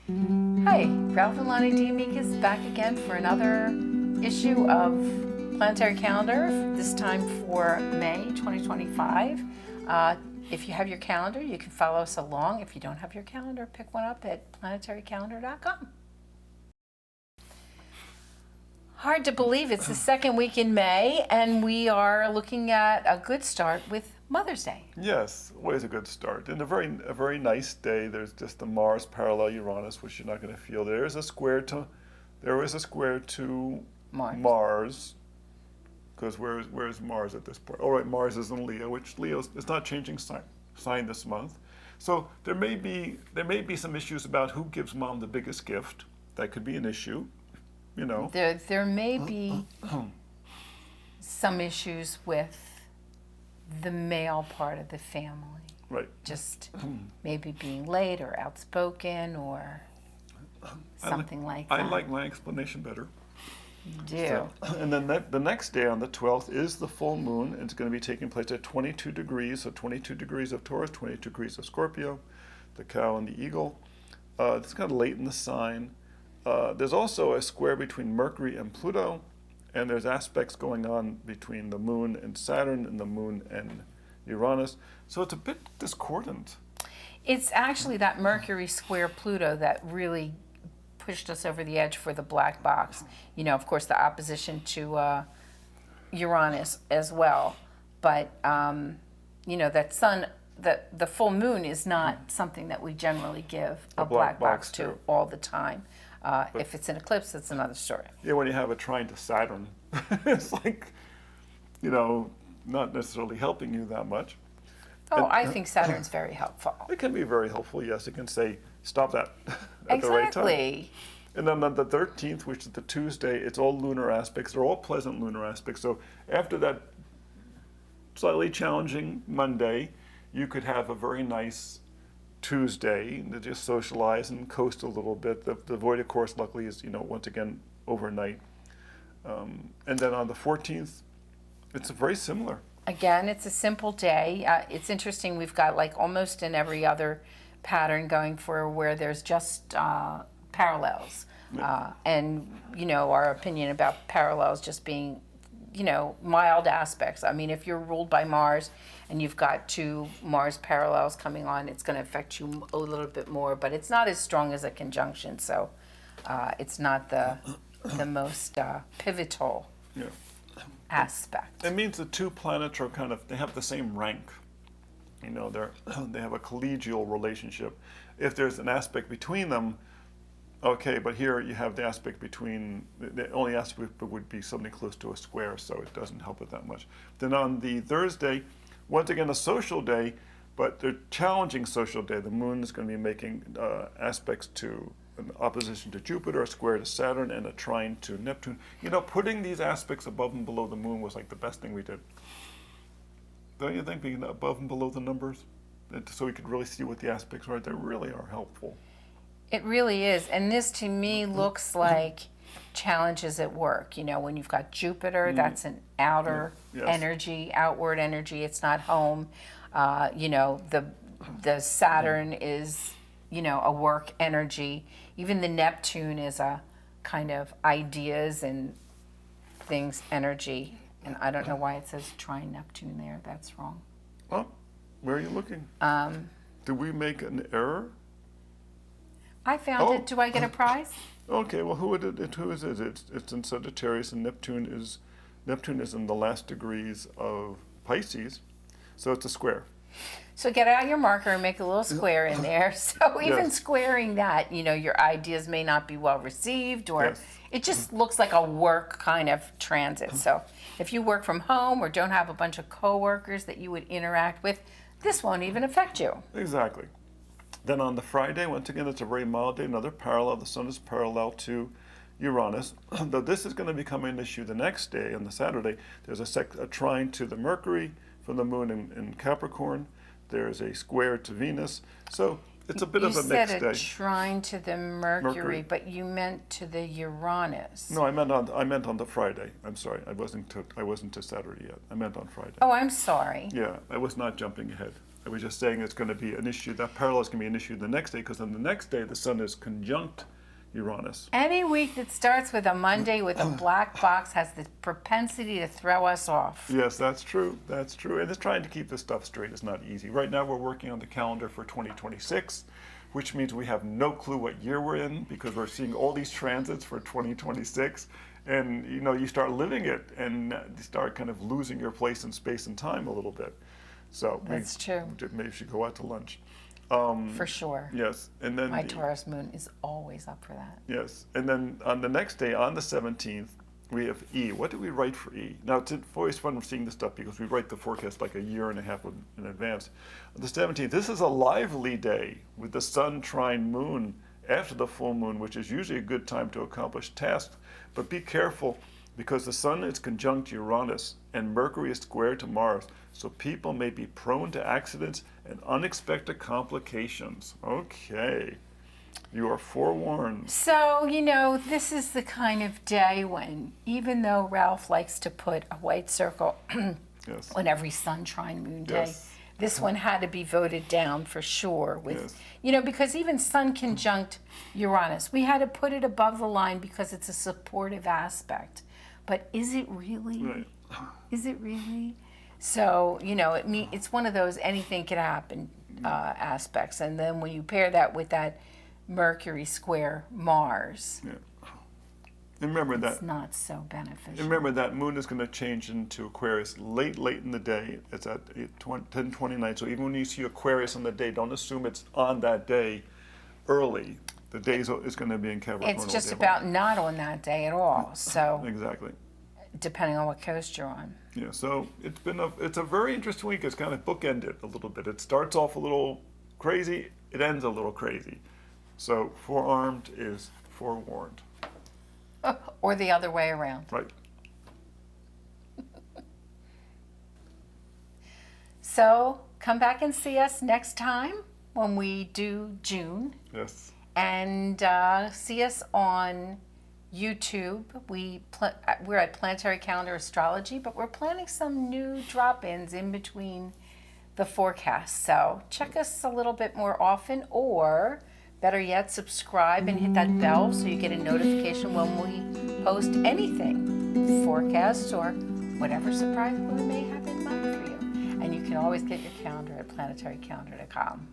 Hi, Ralph and Lonnie D'Amica is back again for another issue of Planetary Calendar, this time for May 2025. If you have your calendar, you can follow us along. If you don't have your calendar, pick one up at planetarycalendar.com. Hard to believe it's the second week in May, and we are looking at a good start with Mother's Day. Yes, always a good start. And a very nice day. There's just the Mars parallel Uranus, which you're not going to feel. There is a square to Mars. Because where's Mars at this point? All right, Mars is in Leo, which Leo is not changing sign this month. So there may be some issues about who gives mom the biggest gift. That could be an issue, you know. There may be some issues with the male part of the family. Right. Just maybe being late or outspoken or something like that. I like my explanation better. You do. So, and then the next day on the 12th is the full moon. It's going to be taking place at 22 degrees, so 22 degrees of Taurus, 22 degrees of Scorpio, the cow and the eagle. It's kind of late in the sign. There's also a square between Mercury and Pluto, and there's aspects going on between the moon and Saturn and the moon and Uranus. So it's a bit discordant. It's actually that Mercury square Pluto that really pushed us over the edge for the black box. You know, of course, the opposition to Uranus as well. But, you know, that sun, the full moon is not something that we generally give a black box to all the time. If it's an eclipse, it's another story. Yeah, when you have a trine to Saturn, it's like, you know, not necessarily helping you that much. Oh, I think Saturn's very helpful. It can be very helpful, yes. It can say, stop that at the right time. Exactly. And then on the 13th, which is the Tuesday, it's all lunar aspects. They're all pleasant lunar aspects. So after that slightly challenging Monday, you could have a very nice Tuesday to just socialize and coast a little bit. The void, of course, luckily is, you know, once again, overnight. And then on the 14th, it's very similar. Again, it's a simple day. It's interesting. We've got like almost in every other pattern going for where there's just parallels. And, you know, our opinion about parallels just being, you know, mild aspects. I mean, if you're ruled by Mars and you've got two Mars parallels coming on, it's going to affect you a little bit more, but it's not as strong as a conjunction. So it's not the most pivotal aspect. It means the two planets are they have the same rank. You know, they have a collegial relationship. If there's an aspect between them, okay, but here you have the aspect between, the only aspect would be something close to a square, so it doesn't help it that much. Then on the Thursday, once again a social day, but they're challenging social day. The moon is going to be making aspects to an opposition to Jupiter, a square to Saturn, and a trine to Neptune. You know, putting these aspects above and below the moon was like the best thing we did. Don't you think, being above and below the numbers? So we could really see what the aspects are. They really are helpful. It really is. And this to me looks like challenges at work. You know, when you've got Jupiter, that's an outer energy, outward energy. It's not home. You know, the Saturn is, you know, a work energy. Even the Neptune is a kind of ideas and things energy. And I don't know why it says trine Neptune there. That's wrong. Oh, where are you looking? Did we make an error? I found it. Do I get a prize? Okay, well, who is it? It's in Sagittarius, and Neptune is in the last degrees of Pisces, so it's a square. So get out your marker and make a little square in there. So even squaring that, you know, your ideas may not be well received, or it just looks like a work kind of transit. So if you work from home or don't have a bunch of coworkers that you would interact with, this won't even affect you. Exactly. Then on the Friday, once again, it's a very mild day, another parallel. The sun is parallel to Uranus. Though this is going to become an issue the next day, on the Saturday. There's a trine to the Mercury from the moon in Capricorn. There's a square to Venus. So it's a bit of a mixed day. You said a trine to the Mercury, but you meant to the Uranus. No, I meant on the Friday. I'm sorry, I wasn't to Saturday yet. I meant on Friday. Oh, I'm sorry. Yeah, I was not jumping ahead. I was just saying it's going to be an issue, that parallel is going to be an issue the next day, because on the next day the sun is conjunct Uranus. Any week that starts with a Monday with a black box has the propensity to throw us off. Yes, that's true. That's true. And it's trying to keep this stuff straight is not easy. Right now we're working on the calendar for 2026, which means we have no clue what year we're in, because we're seeing all these transits for 2026. And you know, you start living it and you start kind of losing your place in space and time a little bit. So That's true. Maybe we should go out to lunch. For sure. Yes, and then My Taurus moon is always up for that. yes, and then on the next day, on the 17th, we have E. What do we write for E? Now, it's always fun seeing this stuff because we write the forecast like a year and a half in advance. On the 17th, this is a lively day with the sun trine moon after the full moon, which is usually a good time to accomplish tasks. But be careful, because the sun is conjunct Uranus and Mercury is square to Mars, so people may be prone to accidents and unexpected complications. Okay, you are forewarned. So, you know, this is the kind of day when, even though Ralph likes to put a white circle Yes. on every sun trine moon day, Yes. this one had to be voted down for sure with, Yes. you know, because even sun conjunct Uranus, we had to put it above the line because it's a supportive aspect. But is it really? Right. Is it really? So, you know, it's one of those anything can happen aspects. And then when you pair that with that Mercury square Mars, Yeah. And remember it's that. not so beneficial. Remember that moon is going to change into Aquarius late in the day. It's at 10:29. So even when you see Aquarius on the day, don't assume it's on that day early. The day is going to be in Capricorn. It's all just day about long. not on that day at all. So, Exactly. depending on what coast you're on. Yeah. So it's a very interesting week. It's kind of bookended a little bit. It starts off a little crazy. It ends a little crazy. So forearmed is forewarned. Or the other way around. Right. So, come back and see us next time when we do June. Yes. And see us on YouTube. We're at Planetary Calendar Astrology, but we're planning some new drop-ins in between the forecasts. So check us a little bit more often, or better yet, subscribe and hit that bell so you get a notification when we post anything, forecasts or whatever surprise we may have in mind for you. And you can always get your calendar at planetarycalendar.com.